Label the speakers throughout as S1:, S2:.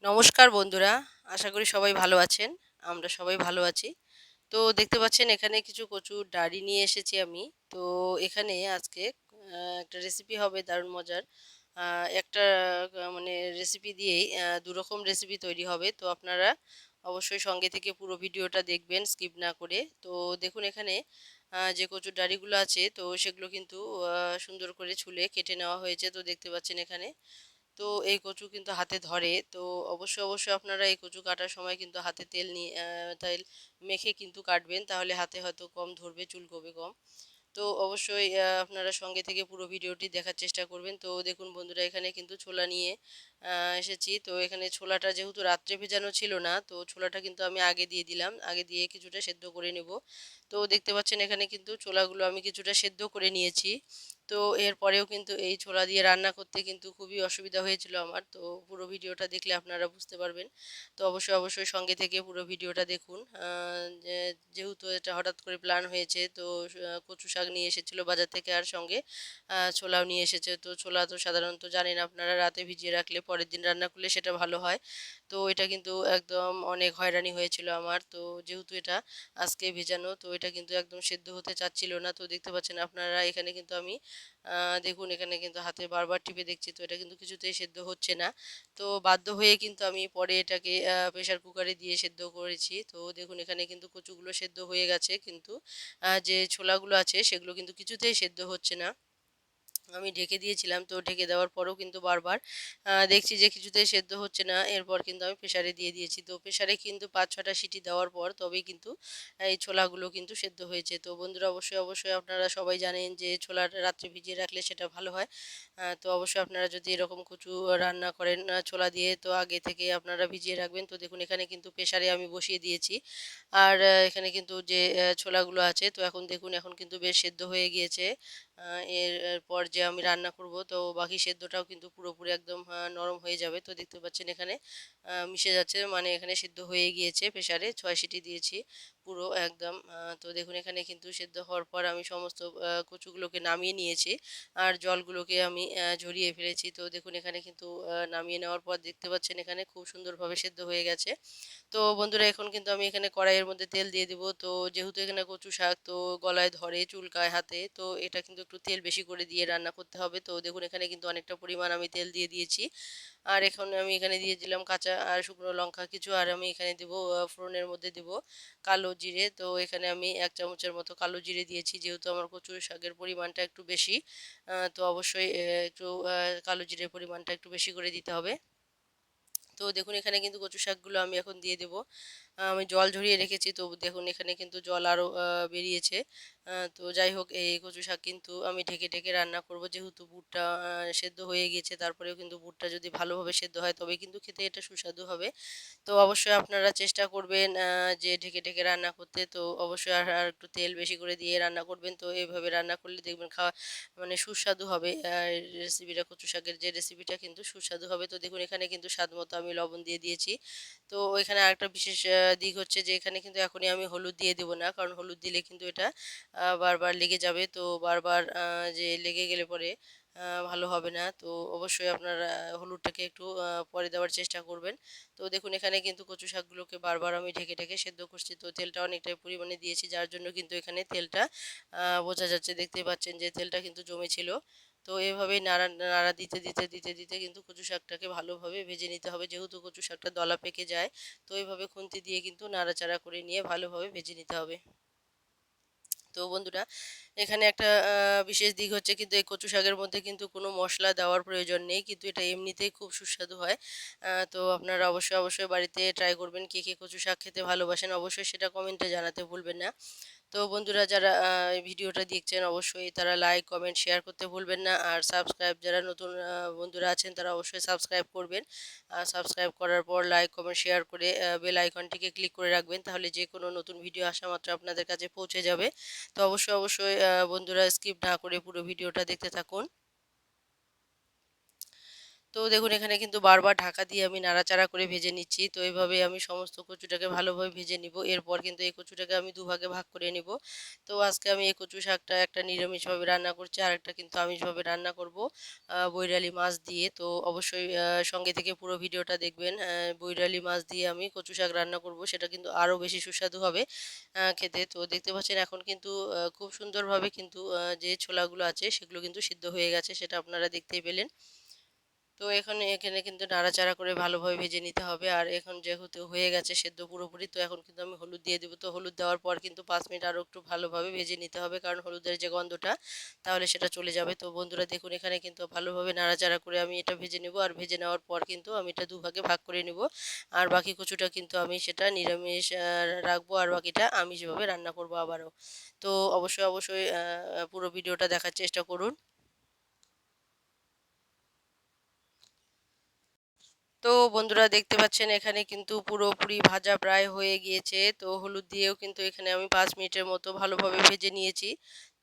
S1: নমস্কার বন্ধুরা, আশা করি সবাই ভালো আছেন। আমরা সবাই ভালো আছি। তো দেখতে পাচ্ছেন এখানে কিছু কচুর ডাঁড়ি নিয়ে এসেছি আমি। তো এখানে আজকে একটা রেসিপি হবে দারুণ মজার। আ একটা মানে রেসিপি দিয়েই ২ রকম রেসিপি তৈরি হবে। তো আপনারা অবশ্যই সঙ্গে থেকে পুরো ভিডিওটা দেখবেন স্কিপ না করে। তো দেখুন এখানে যে কচুর ডাঁড়িগুলো আছে তো সেগুলো কিন্তু সুন্দর করে ছুলে কেটে নেওয়া হয়েছে। তো দেখতে পাচ্ছেন এখানে। তো এই কচু কিন্তু হাতে ধরে। তো অবশ্যই আপনারা এই কচু কাটার সময় কিন্তু হাতে তেল নিয়ে তেল মেখে কিন্তু কাটবেন। তাহলে হাতে হয়তো কম ধরবে, চুলকবে কম। তো অবশ্যই আপনারা সঙ্গে থেকে পুরো ভিডিওটি দেখার চেষ্টা করবেন। তো দেখুন বন্ধুরা এখানে কিন্তু ছোলা নিয়ে আ এসেছি। তো এখানে ছোলাটা যেহেতু রাত্রে ভেজানো ছিল না, তো ছোলাটা কিন্তু আমি আগে দিয়ে দিলাম। আগে দিয়ে কিছুটা সেদ্ধ করে নেব। তো দেখতে পাচ্ছেন এখানে কিন্তু ছোলাগুলো আমি কিছুটা সেদ্ধ করে নিয়েছি। তো এরপরেও কিন্তু এই ছোলা দিয়ে রান্না করতে কিন্তু খুবই অসুবিধা হয়েছিল আমার। তো পুরো ভিডিওটা দেখলে আপনারা বুঝতে পারবেন। তো অবশ্যই সঙ্গে থেকে পুরো ভিডিওটা দেখুন। যে যেহেতু এটা হঠাৎ করে প্ল্যান হয়েছে তো কচু শাক নিয়ে এসেছিল বাজার থেকে আর সঙ্গে ছোলাও নিয়ে এসেছে। তো ছোলা তো সাধারণত জানেন আপনারা রাতে ভিজিয়ে রাখলে পরের দিন রান্না করলে সেটা ভালো হয়। তো এটা কিন্তু একদম অনেক হয়রানি হয়েছিল আমার। তো যেহেতু এটা আজকে ভেজানো তো এটা কিন্তু একদম সেদ্ধ হতে চাচ্ছিল না। তো দেখতে পাচ্ছেন আপনারা এখানে কিন্তু আমি দেখুন এখানে কিন্তু হাতে বারবার টিপে দেখছি তো এটা কিন্তু কিছুতেই সেদ্ধ হচ্ছে না। তো বাধ্য হয়ে কিন্তু আমি পরে এটাকে প্রেশার কুকারে দিয়ে সেদ্ধ করেছি। তো দেখুন এখানে কিন্তু কচুগুলো সেদ্ধ হয়ে গেছে কিন্তু যে ছোলাগুলো আছে সেগুলো কিন্তু কিছুতেই সেদ্ধ হচ্ছে না। আমি ঢেকে দিয়েছিলাম তো ঢেকে দেওয়ার পরেও কিন্তু বারবার দেখছি যে কিছুতেই সেদ্ধ হচ্ছে না। এরপর কিন্তু আমি প্রেসারে দিয়ে দিয়েছি। তো প্রেসারে কিন্তু ৫-৬ টা সিটি দেওয়ার পর তবেই কিন্তু এই ছোলাগুলো কিন্তু সেদ্ধ হয়েছে। তো বন্ধুরা অবশ্যই আপনারা সবাই জানেন যে ছোলাটা রাত্রে ভিজিয়ে রাখলে সেটা ভালো হয়। তো অবশ্যই আপনারা যদি এরকম কচু রান্না করেন ছোলা দিয়ে তো আগে থেকে আপনারা ভিজিয়ে রাখবেন। তো দেখুন এখানে কিন্তু প্রেসারে আমি বসিয়ে দিয়েছি। আর এখানে কিন্তু যে ছোলাগুলো আছে তো এখন দেখুন এখন কিন্তু বেশ সেদ্ধ হয়ে গিয়েছে। আ এরপর যে আমি রান্না করব তো বাকি সেদ্ধটাও কিন্তু পুরোপুরি একদম নরম হয়ে যাবে। তো দেখতে পাচ্ছেন এখানে মিশে যাচ্ছে মানে এখানে সেদ্ধ হয়ে গিয়েছে প্রেসারে ৬ সিটি দিয়েছি পুরো একদম। তো দেখুন এখানে কিন্তু সেদ্ধ হওয়ার পর আমি সমস্ত কচুগুলোকে নামিয়ে নিয়েছি। আর জলগুলোকে আমি ঝরিয়ে ফেলেছি। তো দেখুন এখানে কিন্তু নামিয়ে নেওয়ার পর দেখতে পাচ্ছেন এখানে খুব সুন্দরভাবে সেদ্ধ হয়ে গেছে। তো বন্ধুরা এখন কিন্তু আমি এখানে কড়াইয়ের মধ্যে তেল দিয়ে দিব। তো যেহেতু এখানে কচু শাক তো গলায় ধরে, চুলকায় হাতে। তো এটা কিন্তু একটু তেল বেশি করে দিয়ে রান্না করতে হবে। তো দেখুন এখানে কিন্তু অনেকটা পরিমাণ আমি তেল দিয়ে দিয়েছি। আর এখন আমি এখানে দিয়ে দিলাম কাঁচা আর শুকনো লঙ্কা কিছু। আর আমি এখানে দিব ফোড়নের মধ্যে দিব কালো জিরে। তো এখানে আমি ১ চামচের মতো কালো জিরে দিয়েছি। যেহেতু আমার কচু শাকের পরিমাণটা একটু বেশি। তো অবশ্যই একটু কালো জিরের পরিমাণটা একটু বেশি করে দিতে হবে। তো দেখুন এখানে কিন্তু কচু শাকগুলো আমি এখন দিয়ে দেব। আমি জল ঝরিয়ে রেখেছি তো দেখুন এখানে কিন্তু জল আরও বেরিয়েছে। তো যাই হোক এই কচু শাক কিন্তু আমি ঢেকে রান্না করব যেহেতু বুটটা সেদ্ধ হয়ে গিয়েছে তারপরেও কিন্তু বুটটা যদি ভালোভাবে সেদ্ধ হয় তবে কিন্তু খেতে এটা সুস্বাদু হবে। তো অবশ্যই আপনারা চেষ্টা করবেন যে ঢেকে রান্না করতে। তো অবশ্যই আর একটু তেল বেশি করে দিয়ে রান্না করবেন। তো এভাবে রান্না করলে দেখবেন খাওয়া মানে সুস্বাদু হবে। রেসিপিটা কচু শাকের যে রেসিপিটা কিন্তু সুস্বাদু হবে। তো দেখুন এখানে কিন্তু স্বাদমতো আমি লবণ দিয়ে দিয়েছি। তো এখানে আরেকটা বিশেষ দিক হচ্ছে যে এখানে কিন্তু এখনই আমি হলুদ দিয়ে দেব না। কারণ হলুদ দিলে কিন্তু এটা বারবার লেগে যাবে। তো বারবার যে লেগে গেলে পরে ভালো হবে না। তো অবশ্যই আপনারা হলুদটাকে একটু পরে দেওয়ার চেষ্টা করবেন। তো দেখুন এখানে কিন্তু কচু শাকগুলোকে বারবার আমি ঢেকে সেদ্ধ করছি। তো তেলটা অনেকটাই পরিমাণে দিয়েছি যার জন্য কিন্তু এখানে তেলটা বোঝা যাচ্ছে দেখতেই পাচ্ছেন যে তেলটা কিন্তু জমেছিল। তো এভাবেই নাড়া দিতে কিন্তু কচু শাকটাকে ভালোভাবে ভেজে নিতে হবে। যেহেতু কচু শাকটা দলা পেকে যায় তো এভাবে খুন্তি দিয়ে কিন্তু নাড়াচাড়া করে নিয়ে ভালোভাবে ভেজে নিতে হবে। তো বন্ধুরা এখানে একটা বিশেষ দিক হচ্ছে কিন্তু এই কচু শাকের মধ্যে কিন্তু কোনো মশলা দেওয়ার প্রয়োজন নেই কিন্তু এটা এমনিতেই খুব সুস্বাদু হয়। তো আপনারা অবশ্যই বাড়িতে ট্রাই করবেন কে কচু শাক খেতে ভালোবাসেন অবশ্যই সেটা কমেন্টে জানাতে ভুলবেন না। তো বন্ধুরা যারা এই ভিডিওটা দেখছেন অবশ্যই তারা লাইক, কমেন্ট, শেয়ার করতে ভুলবেন না। আর সাবস্ক্রাইব যারা নতুন বন্ধুরা আছেন তারা অবশ্যই সাবস্ক্রাইব করবেন। আর সাবস্ক্রাইব করার পর লাইক, কমেন্ট, শেয়ার করে বেল আইকনটিকে ক্লিক করে রাখবেন। তাহলে যে কোনো নতুন ভিডিও আসা মাত্র আপনাদের কাছে পৌঁছে যাবে। তো অবশ্যই বন্ধুরা স্কিপ না করে পুরো ভিডিওটা দেখতে থাকুন। তো তো দেখুন এখানে কিন্তু বারবার ঢাকা দিয়ে আমি নাড়াচাড়া করে ভেজে নিচ্ছি। তো এভাবে আমি সমস্ত কচুটাকে ভালোভাবে ভেজে নিব। এরপর কিন্তু এই কচুটাকে আমি দুভাগে ভাগ করে নিব। তো আজকে আমি এই কচু শাকটা একটা নিরামিষভাবে রান্না করছি, আরেকটা কিন্তু আমিষভাবে রান্না করব বৈরালি মাছ দিয়ে। তো অবশ্যই সঙ্গে থেকে পুরো ভিডিওটা দেখবেন। বৈরালি মাছ দিয়ে আমি কচু শাক রান্না করব। সেটা কিন্তু আরও বেশি সুস্বাদু হবে খেতে। তো দেখতে পাচ্ছেন এখন কিন্তু খুব সুন্দরভাবে কিন্তু যে ছোলাগুলো আছে সেগুলো কিন্তু সিদ্ধ হয়ে গেছে, সেটা আপনারা দেখতেই পেলেন। তো এখানে এখানে কিন্তু নাড়াচাড়া করে ভালোভাবে ভেজে নিতে হবে। আর এখন যেহেতু হয়ে গেছে সেদ্ধ পুরোপুরি, তো এখন কিন্তু আমি হলুদ দিয়ে দেবো। তো হলুদ দেওয়ার পর কিন্তু ৫ মিনিট আরও একটু ভালোভাবে ভেজে নিতে হবে, কারণ হলুদের যে গন্ধটা তাহলে সেটা চলে যাবে। তো বন্ধুরা দেখুন এখানে কিন্তু ভালোভাবে নাড়াচাড়া করে আমি এটা ভেজে নেব। আর ভেজে নেওয়ার পর কিন্তু আমি এটা দুভাগে ভাগ করে নেব। আর বাকি কচুটা কিন্তু আমি সেটা নিরামিষ রাখবো, আর বাকিটা আমিষভাবে রান্না করব আবারও। তো অবশ্যই পুরো ভিডিওটা দেখার চেষ্টা করুন। তো বন্ধুরা দেখতে পাচ্ছেন এখানে কিন্তু পুরোপুরি ভাজা প্রায় হয়ে গিয়েছে। তো হলুদ দিয়েও কিন্তু এখানে আমি ৫ মিনিটের মতো ভালোভাবে ভেজে নিয়েছি।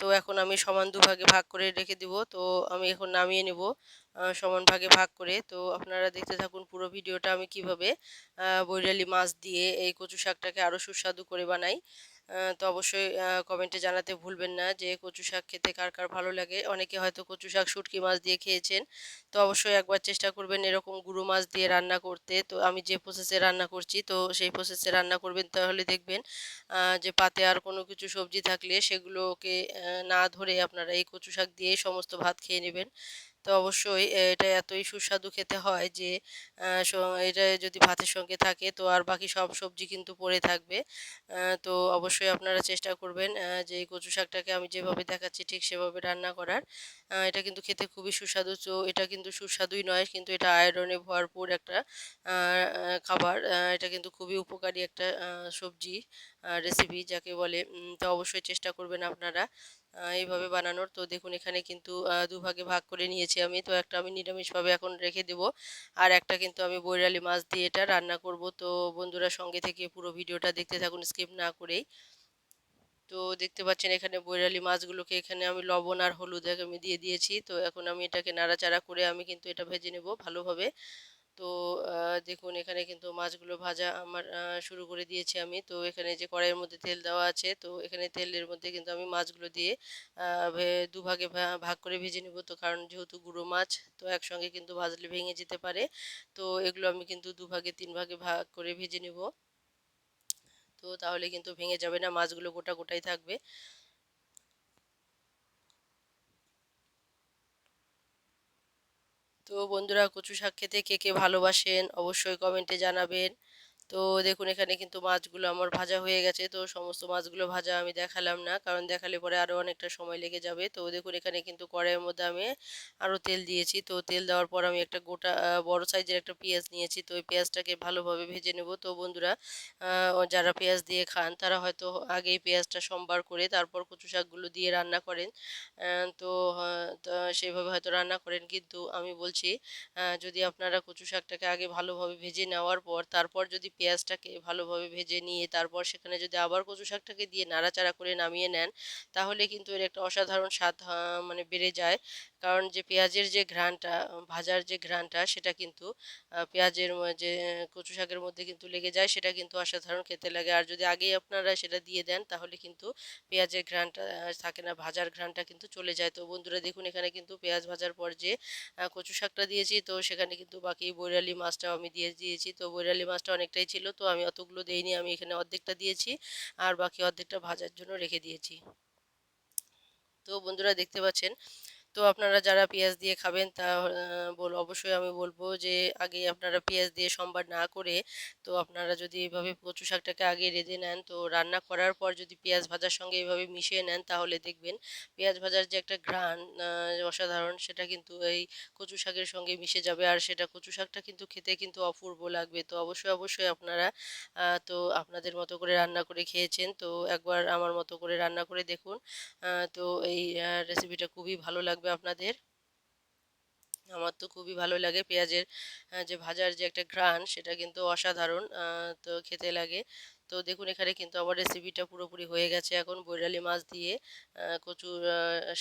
S1: তো এখন আমি সমান দুভাগে ভাগ করে রেখে দিব। তো আমি এখন নামিয়ে নেব সমান ভাগে ভাগ করে। তো আপনারা দেখতে থাকুন পুরো ভিডিওটা আমি কিভাবে বৈরালি মাছ দিয়ে এই কচু শাকটাকে আরও সুস্বাদু করে বানাই। তো অবশ্যই কমেন্টে জানাতে ভুলবেন না যে কচু শাক খেতে কার কার ভালো লাগে। অনেকে হয়তো কচু শাক শুঁটকি মাছ দিয়ে খেয়েছেন। তো অবশ্যই একবার চেষ্টা করবেন এরকম গুঁড়ো মাছ দিয়ে রান্না করতে। তো আমি যে প্রসেসে রান্না করছি তো সেই প্রসেসে রান্না করবেন, তাহলে দেখবেন যে পাতে আর কোনো কিছু সবজি থাকলে সেগুলোকে না ধরে আপনারা এই কচু শাক দিয়েই সমস্ত ভাত খেয়ে নেবেন। তো অবশ্যই এটা এতই সুস্বাদু খেতে হয় যে আ স এটা যদি ভাতের সঙ্গে থাকে তো আর বাকি সব সবজি কিন্তু পড়ে থাকবে। তো অবশ্যই আপনারা চেষ্টা করবেন যে এই কচু শাকটাকে আমি যেভাবে দেখাচ্ছি ঠিক সেভাবে রান্না করার। এটা কিন্তু খেতে খুবই সুস্বাদু। তো এটা কিন্তু সুস্বাদুই নয়, কিন্তু এটা আয়রনে ভরপুর একটা আ আ খাবার। এটা কিন্তু খুবই উপকারী একটা সবজি রেসিপি যাকে বলে। তো অবশ্যই চেষ্টা করবেন আপনারা এইভাবে বানানোর। তো দেখুন এখানে কিন্তু দুভাগে ভাগ করে নিয়েছি আমি। তো একটা আমি নিরামিষভাবে এখন রেখে দেব। আর একটা কিন্তু আমি বৈরালি মাছ দিয়ে এটা রান্না করব। তো বন্ধুরা সঙ্গে থেকে পুরো ভিডিওটা দেখতে থাকুন স্কিপ না করেই। তো দেখতে পাচ্ছেন এখানে বৈরালি মাছগুলোকে এখানে আমি লবণ আর হলুদ আমি দিয়ে দিয়েছি। তো এখন আমি এটাকে নাড়াচাড়া করে আমি কিন্তু এটা ভেজে নেব ভালোভাবে। তো দেখুন এখানে কিন্তু মাছগুলো ভাজা আমার শুরু করে দিয়েছি আমি। তো এখানে যে কড়াইয়ের মধ্যে তেল দেওয়া আছে, তো এখানে তেলের মধ্যে কিন্তু আমি মাছগুলো দিয়ে আ ভে দুভাগে ভাগ করে ভেজে নেব। তো কারণ যেহেতু গুঁড়ো মাছ, তো একসঙ্গে কিন্তু ভাজলে ভেঙে যেতে পারে। তো এগুলো আমি কিন্তু দুভাগে ৩ ভাগে ভাগ করে ভেজে নেব। তো তাহলে কিন্তু ভেঙে যাবে না, মাছগুলো গোটা গোটাই থাকবে। তো বন্ধুরা কচু শাক খেতে কে কে ভালোবাসেন অবশ্যই কমেন্টে জানাবেন। তো দেখুন এখানে কিন্তু মাছগুলো আমার ভাজা হয়ে গেছে। তো সমস্ত মাছগুলো ভাজা আমি দেখালাম না, কারণ দেখালে পরে আরও অনেকটা সময় লেগে যাবে। তো দেখুন এখানে কিন্তু কড়াইয়ের মধ্যে আমি আরও তেল দিয়েছি। তো তেল দেওয়ার পর আমি একটা গোটা বড় সাইজের একটা পেঁয়াজ নিয়েছি। তো ওই পেঁয়াজটাকে ভালোভাবে ভেজে নেব। তো বন্ধুরা যারা পেঁয়াজ দিয়ে খান তারা হয়তো আগেই পেঁয়াজটা সম্বার করে তারপর কচু শাকগুলো দিয়ে রান্না করেন। তো তো সেইভাবে হয়তো রান্না করেন, কিন্তু আমি বলছি যদি আপনারা কচু শাকটাকে আগে ভালোভাবে ভেজে নেওয়ার পর তারপর যদি পেঁয়াজটাকে ভালোভাবে ভেজে নিয়ে তারপর সেখানে যদি আবার কচু শাকটাকে দিয়ে নাড়াচাড়া করে নামিয়ে নেন, তাহলে কিন্তু এর একটা অসাধারণ স্বাদ মানে বেড়ে যায়। কারণ যে পেঁয়াজের যে ঘ্রাণটা ভাজার যে ঘ্রাণটা সেটা কিন্তু পেঁয়াজের যে কচু শাকের মধ্যে কিন্তু লেগে যায়, সেটা কিন্তু অসাধারণ খেতে লাগে। আর যদি আগেই আপনারা সেটা দিয়ে দেন তাহলে কিন্তু পেঁয়াজের ঘ্রাণটা থাকে না, ভাজার ঘ্রাণটা কিন্তু চলে যায়। তো বন্ধুরা দেখুন এখানে কিন্তু পেঁয়াজ ভাজার পর যে কচু শাকটা দিয়েছি, তো সেখানে কিন্তু বাকি বৈরালি মাছটাও আমি দিয়ে দিয়েছি। তো বৈরালি মাছটা অনেকটাই ছিল, তো আমি অতগুলো দেইনি, আমি এখানে অর্ধেকটা দিয়েছি আর বাকি অর্ধেকটা ভাজার জন্য রেখে দিয়েছি। তো বন্ধুরা দেখতে পাচ্ছেন, তো আপনারা যারা পেঁয়াজ দিয়ে খাবেন তা অবশ্যই আমি বলবো যে আগে আপনারা পেঁয়াজ দিয়ে সম্বার না করে, তো আপনারা যদি এভাবে কচু শাকটাকে আগে রেঁধে নেন, তো রান্না করার পর যদি পেঁয়াজ ভাজার সঙ্গে এভাবে মিশিয়ে নেন তাহলে দেখবেন পেঁয়াজ ভাজার যে একটা ঘ্রাণ অসাধারণ, সেটা কিন্তু এই কচু শাকের সঙ্গে মিশে যাবে। আর সেটা কচু শাকটা কিন্তু খেতে কিন্তু অপূর্ব লাগবে। তো অবশ্যই আপনারা তো আপনাদের মতো করে রান্না করে খেয়েছেন, তো একবার আমার মতো করে রান্না করে দেখুন। তো এই রেসিপিটা খুবই ভালো লাগবে আপনাদের। আমার তো খুবই ভালো লাগে পেঁয়াজের যে ভাজার যে একটা ঘ্রাণ সেটা কিন্তু অসাধারণ তো খেতে লাগে। তো দেখুন এখানে কিন্তু আমার রেসিপিটা পুরোপুরি হয়ে গেছে এখন বৈরালি মাছ দিয়ে কচুর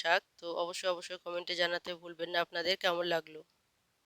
S1: শাক। তো অবশ্যই কমেন্টে জানাতে ভুলবেন না আপনাদের কেমন লাগলো।